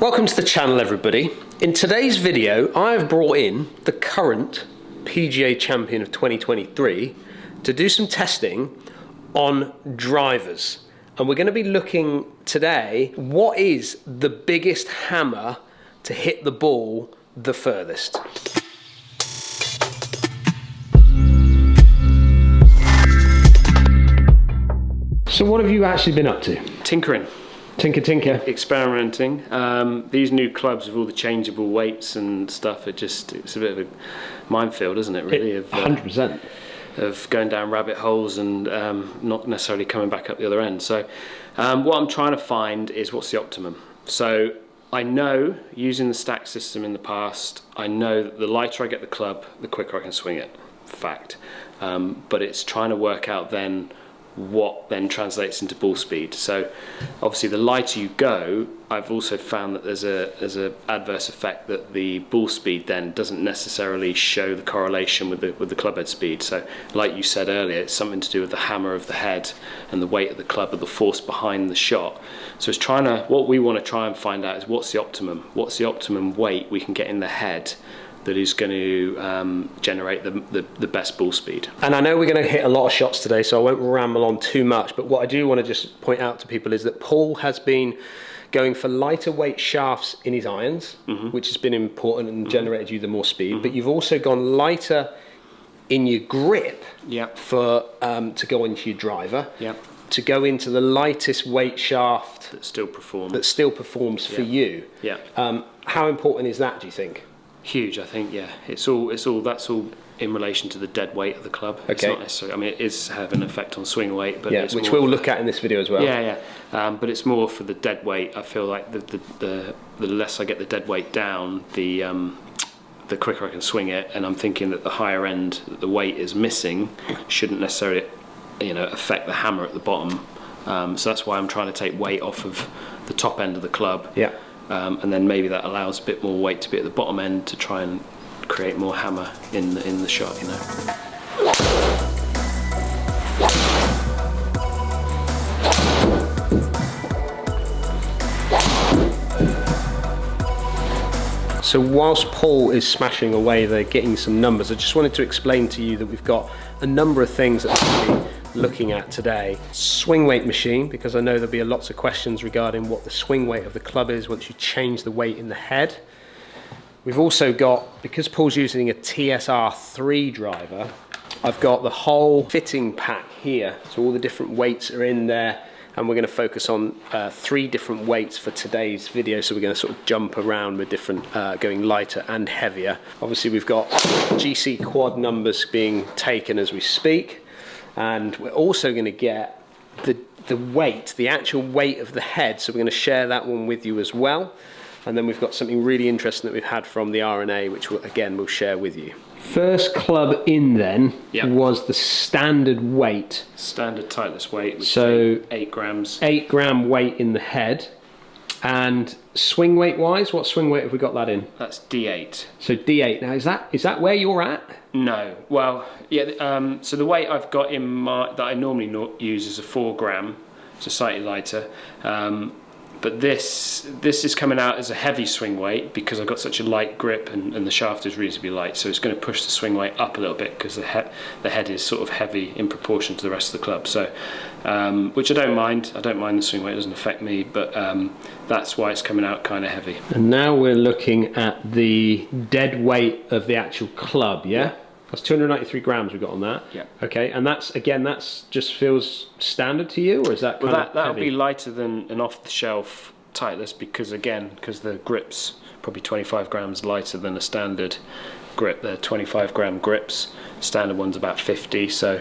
Welcome to the channel, everybody. In today's video, I have brought in the current PGA champion of 2023 to do some testing on drivers. And we're going to be looking today, what is the biggest hammer to hit the ball the furthest? So what have you actually been up to? Tinkering. Tinker. Experimenting. These new clubs with all the changeable weights and stuff, it's a bit of a minefield, isn't it, really? 100%. Of going down rabbit holes and not necessarily coming back up the other end. So what I'm trying to find is what's the optimum. So I know, using the stack system in the past, I know that the lighter I get the club, the quicker I can swing it. Fact. But it's trying to work out then what then translates into ball speed. So obviously the lighter you go, I've also found that there's a adverse effect that the ball speed then doesn't necessarily show the correlation with the club head speed. So like you said earlier, it's something to do with the hammer of the head and the weight of the club or the force behind the shot. So it's what we want to try and find out is what's the optimum weight we can get in the head that is going to generate the best ball speed. And I know we're going to hit a lot of shots today, so I won't ramble on too much, but what I do want to just point out to people is that Paul has been going for lighter weight shafts in his irons, which has been important and generated you the more speed, but you've also gone lighter in your grip for to go into your driver, to go into the lightest weight shaft that still performs for you. How important is that, do you think? Huge, I think. Yeah, that's all in relation to the dead weight of the club. Okay. It's not necessarily, I mean, it is having an effect on swing weight, but it's which more, we'll look at in this video as well. But it's more for the dead weight. I feel like the less I get the dead weight down, the quicker I can swing it. And I'm thinking that the higher end that the weight is missing shouldn't necessarily, affect the hammer at the bottom. So that's why I'm trying to take weight off of the top end of the club. Yeah. And then maybe that allows a bit more weight to be at the bottom end to try and create more hammer in the shot, So whilst Paul is smashing away there, getting some numbers, I just wanted to explain to you that we've got a number of things that we're going to be looking at today. Swing weight machine, because I know there'll be lots of questions regarding what the swing weight of the club is once you change the weight in the head. We've also got, because Paul's using a TSR3 driver, I've got the whole fitting pack here. So all the different weights are in there, and we're going to focus on 3 different weights for today's video. So we're going to sort of jump around with different, going lighter and heavier. Obviously we've got GC quad numbers being taken as we speak. And we're also going to get the weight, the actual weight of the head. So we're going to share that one with you as well. And then we've got something really interesting that we've had from the RNA, which we'll share with you. First club in then was the standard weight. Standard Titleist weight, which is 8 grams. 8 gram weight in the head. And swing weight wise, what swing weight have we got that in? That's D8. So D8. Now is that where you're at? No. Well, yeah. So the weight I've got in that I normally use is a 4 gram, so slightly lighter. But this is coming out as a heavy swing weight because I've got such a light grip and the shaft is reasonably light. So it's going to push the swing weight up a little bit because the head is sort of heavy in proportion to the rest of the club. So, which I don't mind. I don't mind the swing weight; it doesn't affect me. But that's why it's coming out kind of heavy. And now we're looking at the dead weight of the actual club. Yeah. That's 293 grams we've got on that. Yeah. Okay, and that's just feels standard to you, or is that kind of that'll heavy? be lighter than an off-the-shelf Titleist because the grip's probably 25 grams lighter than a standard grip. They're 25 gram grips. Standard one's about 50, so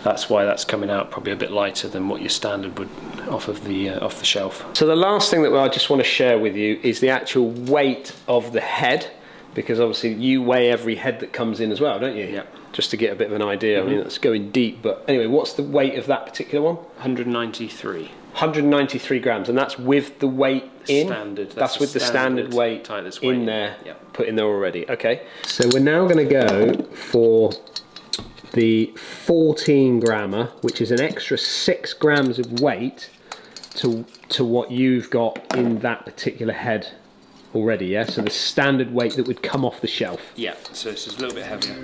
that's why that's coming out probably a bit lighter than what your standard would off the shelf. So the last thing that I just want to share with you is the actual weight of the head. Because obviously you weigh every head that comes in as well, don't you? Yeah. Just to get a bit of an idea. I mean, that's going deep. But anyway, what's the weight of that particular one? 193. 193 grams, and that's with the weight in? Standard. That's with the standard weight in there, put in there already. Okay. So we're now going to go for the 14 grammer, which is an extra 6 grams of weight to what you've got in that particular head already, yeah? So the standard weight that would come off the shelf. Yeah, so this is a little bit heavier.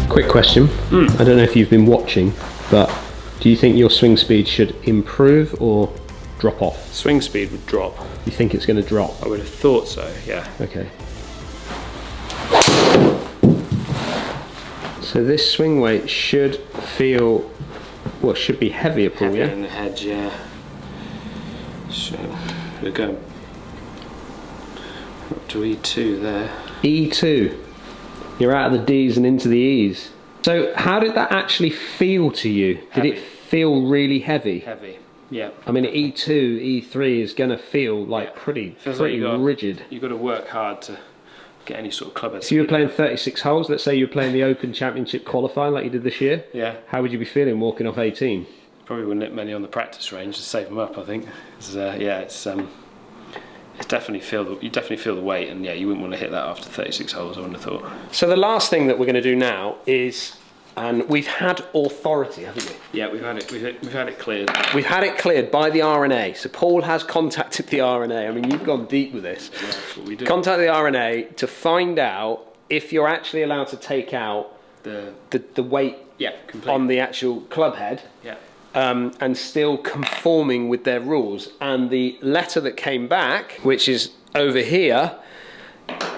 Quick question. I don't know if you've been watching, but do you think your swing speed should improve or drop off? Swing speed would drop. You think it's going to drop? I would have thought so, yeah. Okay. So this swing weight should feel, well, should be heavier, Paul, Heavier yeah? in the head, yeah. So we're going up to E2 there. E2. You're out of the D's and into the E's. So how did that actually feel to you? Heavy. Did it feel really heavy? Heavy, yeah. I mean, E2, E3 is going to feel like pretty rigid. You've got to work hard to get any sort of club head. So you were playing 36 holes, let's say you were playing the Open Championship qualifying like you did this year. Yeah. How would you be feeling walking off 18? Probably wouldn't hit many on the practice range to save them up, I think. It's definitely you definitely feel the weight, and yeah, you wouldn't want to hit that after 36 holes, I wouldn't have thought. So the last thing that we're going to do now is, and we've had authority, haven't we? Yeah, we've had it cleared. We've had it cleared by the RNA. So Paul has contacted the RNA. I mean, you've gone deep with this. Yeah, that's what we do. Contact the RNA to find out if you're actually allowed to take out the weight on the actual club head. Yeah. And still conforming with their rules. And the letter that came back, which is over here,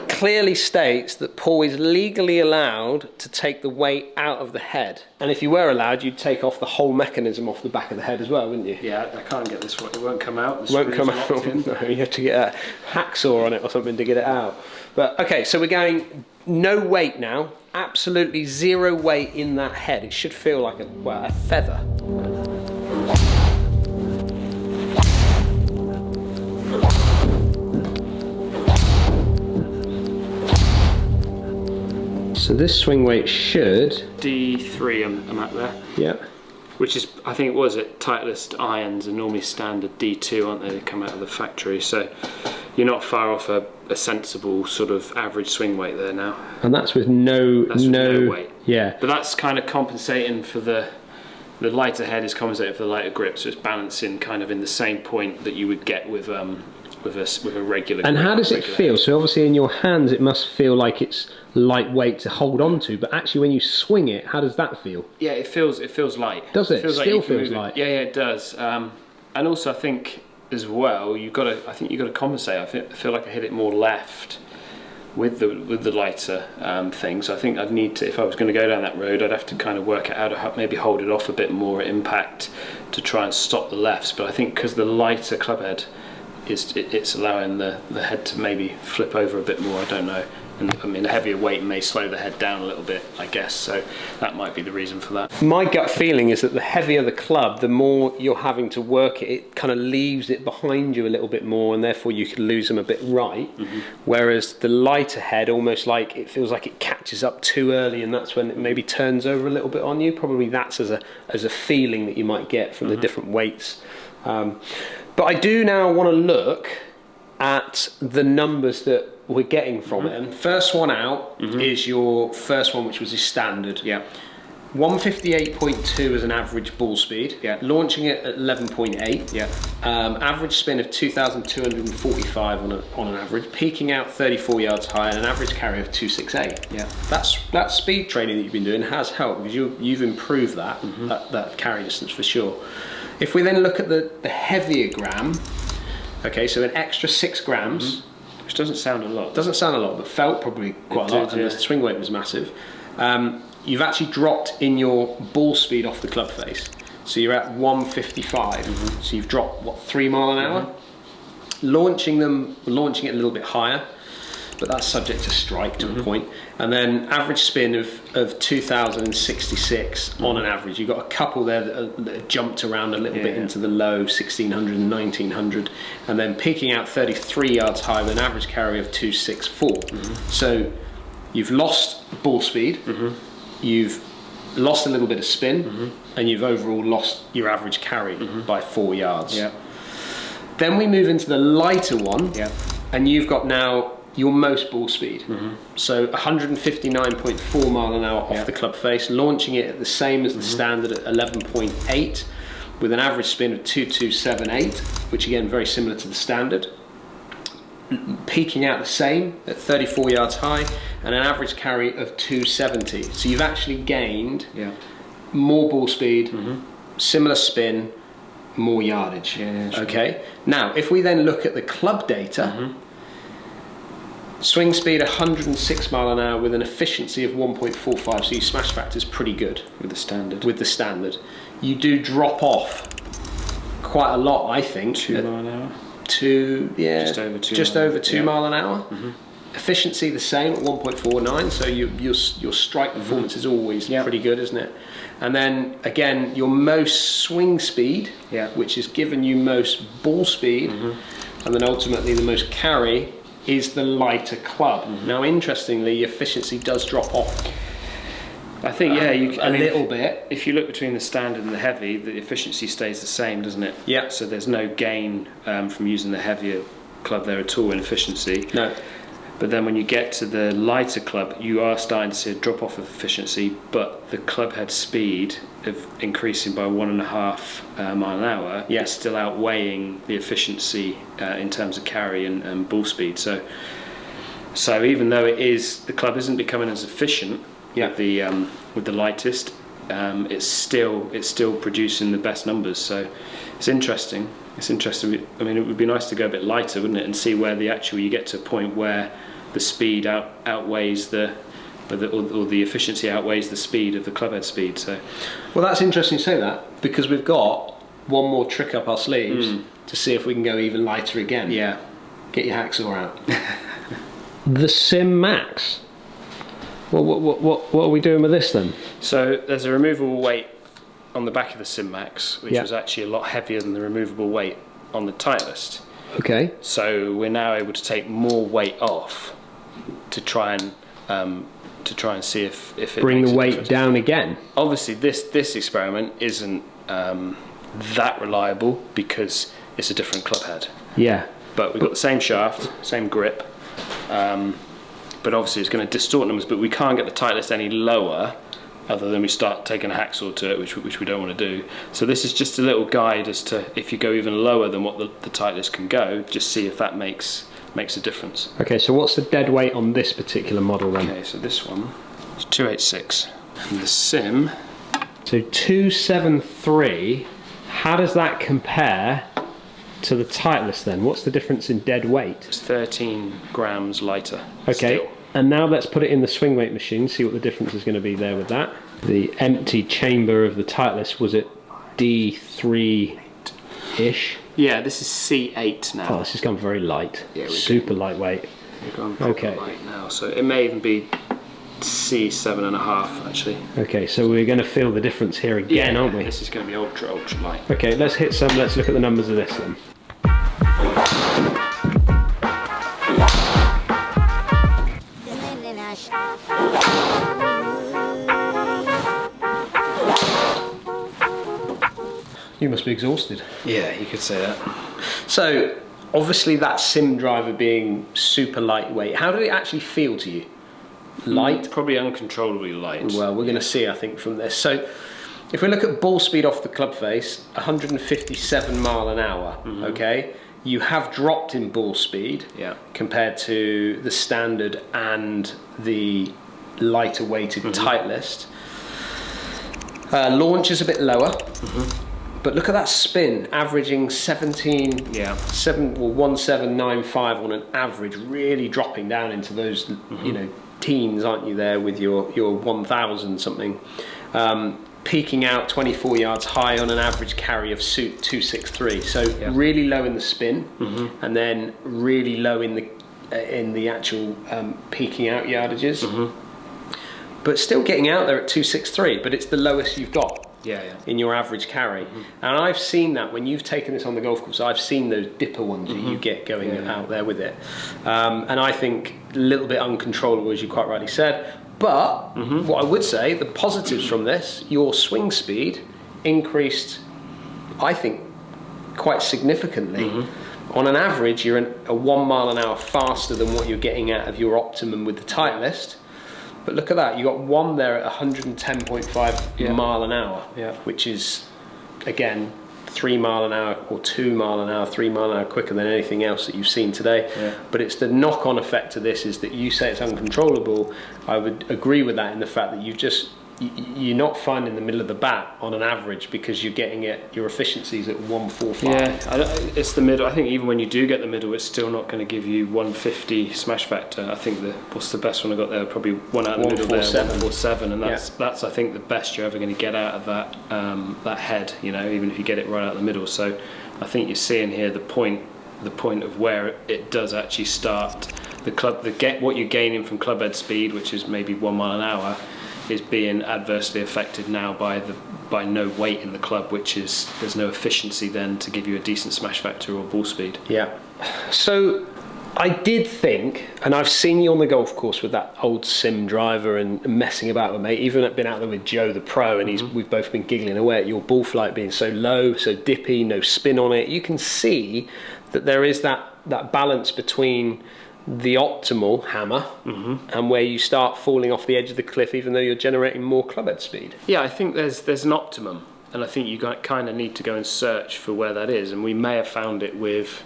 clearly states that Paul is legally allowed to take the weight out of the head. And if you were allowed, you'd take off the whole mechanism off the back of the head as well, wouldn't you? Yeah, I can't get this one. It won't come out. It won't come out. No, you have to get a hacksaw on it or something to get it out. But okay, so we're going no weight now. Absolutely zero weight in that head. It should feel like a feather. So this swing weight should... D3 I'm at there. Yeah. Which is, I think it was at Titleist irons are normally standard D2, aren't they? They come out of the factory. So you're not far off a sensible sort of average swing weight there now. And that's with no weight. Yeah. But that's kind of compensating for the lighter head is compensating for the lighter grip, so it's balancing kind of in the same point that you would get with a regular. And grip, how does it feel? So obviously in your hands it must feel like it's lightweight to hold on to, but actually when you swing it, how does that feel? Yeah, it feels light. Does it? Feels Still like feels light. Yeah, it does. And also I think as well you've got to compensate. I feel like I hit it more left with the lighter thing. So I think I'd need to, if I was going to go down that road, I'd have to kind of work it out, maybe hold it off a bit more at impact to try and stop the lefts. But I think because the lighter club head it's allowing the head to maybe flip over a bit more. I don't know. And I mean, a heavier weight may slow the head down a little bit, I guess. So that might be the reason for that. My gut feeling is that the heavier the club, the more you're having to work it. It kind of leaves it behind you a little bit more, and therefore you could lose them a bit right. Mm-hmm. Whereas the lighter head, almost like it feels like it catches up too early, and that's when it maybe turns over a little bit on you. Probably that's as a feeling that you might get from the different weights. But I do now want to look at the numbers that we're getting from it. And first one out is your first one, which was your standard. Yeah. 158.2 as an average ball speed. Yeah. Launching it at 11.8. Yeah. Average spin of 2,245 on an average. Peaking out 34 yards high and an average carry of 268. Yeah. That speed training that you've been doing has helped because you've improved that carry distance for sure. If we then look at the heavier gram, okay, so an extra 6 grams, which doesn't sound a lot. Doesn't sound a lot, but felt probably quite a lot, and the swing weight was massive. You've actually dropped in your ball speed off the club face. So you're at 155. So you've dropped, what, 3 mile an hour? Launching it a little bit higher, but that's subject to strike to a point. And then average spin of 2,066 on an average. You've got a couple there that jumped around a little bit into the low 1,600 and 1,900, and then peaking out 33 yards high with an average carry of 264. So you've lost ball speed, you've lost a little bit of spin, and you've overall lost your average carry by 4 yards. Yeah. Then we move into the lighter one, and you've got now your most ball speed. So 159.4 mile an hour off the club face, launching it at the same as the standard at 11.8 with an average spin of 2278, which again very similar to the standard. Peaking out the same at 34 yards high and an average carry of 270. So you've actually gained more ball speed, similar spin, more yardage. Sure. Okay. Now, if we then look at the club data, swing speed 106 mile an hour with an efficiency of 1.45, so your smash factor is pretty good with the standard. With the standard, you do drop off quite a lot, I think. 2 mile an hour. Just over 2 mile an hour. Efficiency the same at 1.49, so your strike performance is always pretty good, isn't it? And then again, your most swing speed, which has given you most ball speed, and then ultimately the most carry, is the lighter club. Now, interestingly, efficiency does drop off. I think a little bit. If you look between the standard and the heavy, the efficiency stays the same, doesn't it? Yeah. So there's no gain from using the heavier club there at all in efficiency. No. But then when you get to the lighter club, you are starting to see a drop off of efficiency, but the club head speed of increasing by 1.5 mile an hour is still outweighing the efficiency in terms of carry and ball speed. So even though the club isn't becoming as efficient with the lightest, it's still producing the best numbers. So it's interesting. I mean, it would be nice to go a bit lighter, wouldn't it, and see where you get to a point where the speed outweighs or the efficiency outweighs the speed of the clubhead speed. So, well, that's interesting you say that, because we've got one more trick up our sleeves to see if we can go even lighter again. Yeah, get your hacksaw out. The Sim Max. Well, what are we doing with this then? So there's a removable weight on the back of the Sim Max, which was actually a lot heavier than the removable weight on the Titleist. Okay. So we're now able to take more weight off to try and see if it bring makes the a weight difference. down again. Obviously, this experiment isn't that reliable because it's a different club head. Yeah. But we've got the same shaft, same grip. But obviously it's going to distort numbers, but we can't get the Titleist any lower other than we start taking a hacksaw to it, which we don't want to do. So this is just a little guide as to if you go even lower than what the Titleist can go, just see if that makes a difference. Okay, so what's the dead weight on this particular model then? Okay, so this one is 286. And the Sim... So 273, how does that compare to the Titleist then? What's the difference in dead weight? It's 13 grams lighter. Okay, still. And now let's put it in the swing weight machine, see what the difference is going to be there with that. The empty chamber of the Titleist was at D3-ish. Yeah, this is C8 now. Oh, this has gone very light. Yeah, super lightweight. We're going proper light now, so it may even be C7.5 actually. Okay, so we're going to feel the difference here again, aren't we? This is going to be ultra light. Okay, let's hit some. Let's look at the numbers of this then. You must be exhausted. Yeah, you could say that. So, obviously that sim driver being super lightweight, how did it actually feel to you? Light? Probably uncontrollably light. Well, we're going to see, I think, from this. So, if we look at ball speed off the club face, 157 mile an hour, okay? You have dropped in ball speed compared to the standard and the lighter weighted Titleist. Launch is a bit lower. But look at that spin, averaging 1795 on an average, really dropping down into those, teens, aren't you, there with your 1000 something. Peaking out 24 yards high on an average carry of 263. So really low in the spin, and then really low in the actual peaking out yardages. But still getting out there at 263, but it's the lowest you've got. In your average carry. And I've seen that when you've taken this on the golf course. I've seen those dipper ones that you get going out there with it, and I think a little bit uncontrollable, as you quite rightly said. But what I would say, the positives from this, your swing speed increased, I think, quite significantly On an average, you're a 1 mile an hour faster than what you're getting out of your optimum with the Titleist. But look at that, you got one there at 110.5 mile an hour, which is, again, 3 mile an hour or 2 mile an hour, 3 mile an hour quicker than anything else that you've seen today. But it's the knock-on effect to this is that you say it's uncontrollable. I would agree with that in the fact that you're not finding the middle of the bat on an average because you're getting your efficiencies at 145. Yeah, it's the middle. I think even when you do get the middle, it's still not going to give you 150 smash factor. I think what's the best one I got there? Probably one out in the middle there, 147, and that's I think the best you're ever going to get out of that head. You know, even if you get it right out the middle. So I think you're seeing here the point of where it does actually start. What you're gaining from club head speed, which is maybe 1 mile an hour, is being adversely affected now by no weight in the club, which is there's no efficiency then to give you a decent smash factor or ball speed. Yeah. So I did think, and I've seen you on the golf course with that old sim driver and messing about with mate. Even I've been out there with Joe the pro, and we've both been giggling away at your ball flight being so low, so dippy, no spin on it. You can see that there is that balance between the optimal hammer and where you start falling off the edge of the cliff even though you're generating more clubhead speed. Yeah, I think there's an optimum, and I think you kind of need to go and search for where that is, and we may have found it with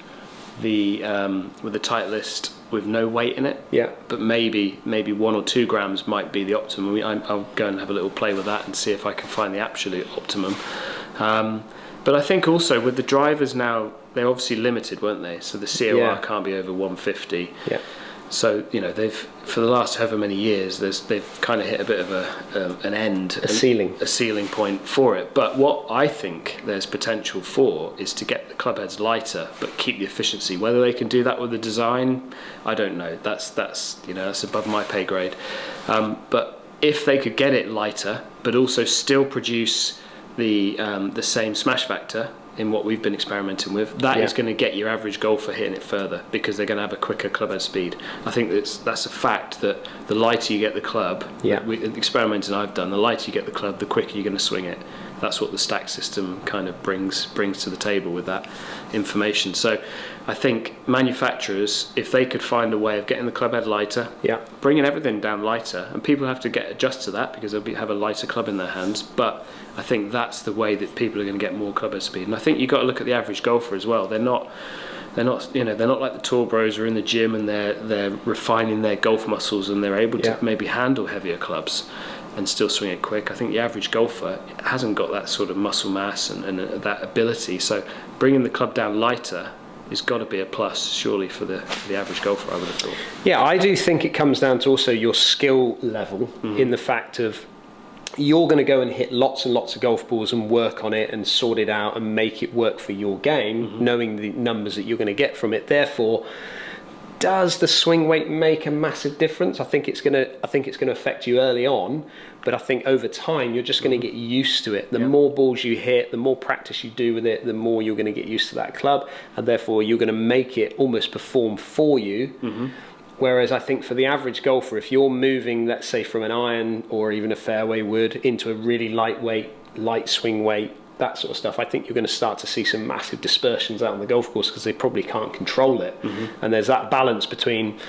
the Titleist with no weight in it. Yeah. But maybe 1 or 2 grams might be the optimum. I'll go and have a little play with that and see if I can find the absolute optimum. But I think also with the drivers now, they're obviously limited, weren't they? So the COR can't be over 150. Yeah. So, you know, they've, for the last however many years, they've kind of hit a bit of an end. A ceiling point for it. But what I think there's potential for is to get the club heads lighter, but keep the efficiency. Whether they can do that with the design, I don't know. That's you know, that's above my pay grade. But if they could get it lighter, but also still produce the same smash factor in what we've been experimenting with, that is going to get your average golfer hitting it further, because they're going to have a quicker club head speed. I think that's a fact, that the lighter you get the club, the experimenting I've done, the lighter you get the club, the quicker you're going to swing it. That's what the stack system kind of brings to the table with that information. So I think manufacturers, if they could find a way of getting the club head lighter, bringing everything down lighter, and people have to adjust to that because they'll have a lighter club in their hands, but I think that's the way that people are going to get more club head speed. And I think you've got to look at the average golfer as well. They're not like the tour bros who are in the gym and they're refining their golf muscles and they're able to maybe handle heavier clubs and still swing it quick. I think the average golfer hasn't got that sort of muscle mass and that ability. So bringing the club down lighter has got to be a plus, surely, for the average golfer, I would have thought. Yeah, I do think it comes down to also your skill level, in the fact of you're going to go and hit lots and lots of golf balls and work on it and sort it out and make it work for your game, knowing the numbers that you're going to get from it. Therefore, does the swing weight make a massive difference? I think it's going to affect you early on, but I think over time you're just going to get used to it. The more balls you hit, the more practice you do with it, the more you're going to get used to that club, and therefore you're going to make it almost perform for you. Whereas I think for the average golfer, if you're moving, let's say, from an iron or even a fairway wood into a really lightweight, light swing weight, that sort of stuff, I think you're going to start to see some massive dispersions out on the golf course because they probably can't control it. And there's that balance between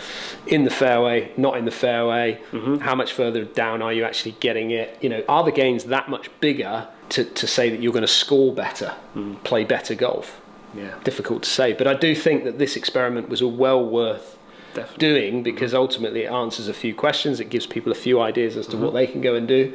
in the fairway, not in the fairway, how much further down are you actually getting it? You know, are the gains that much bigger to say that you're going to score better, play better golf? Difficult to say. But I do think that this experiment was well worth doing, because ultimately it answers a few questions, it gives people a few ideas as to what they can go and do,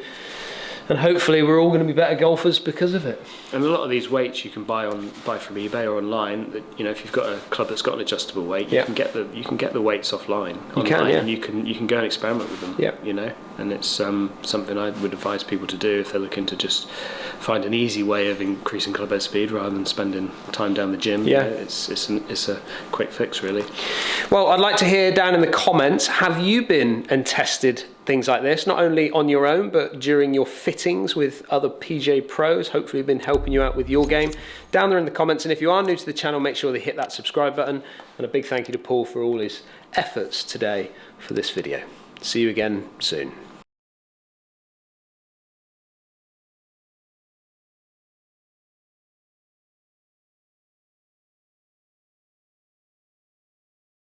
and hopefully we're all going to be better golfers because of it. And a lot of these weights you can buy from eBay or online. You know, if you've got a club that's got an adjustable weight, you can get the weights offline. And you can go and experiment with them. You know, and it's something I would advise people to do if they're looking to just find an easy way of increasing club head speed rather than spending time down the gym. You know, it's a quick fix, really. Well, I'd like to hear down in the comments, have you been and tested things like this, not only on your own but during your fittings with other PJ pros? Hopefully been helping you out with your game. Down there in the comments, and if you are new to the channel, make sure to hit that subscribe button, and a big thank you to Paul for all his efforts today for this video. See you again soon.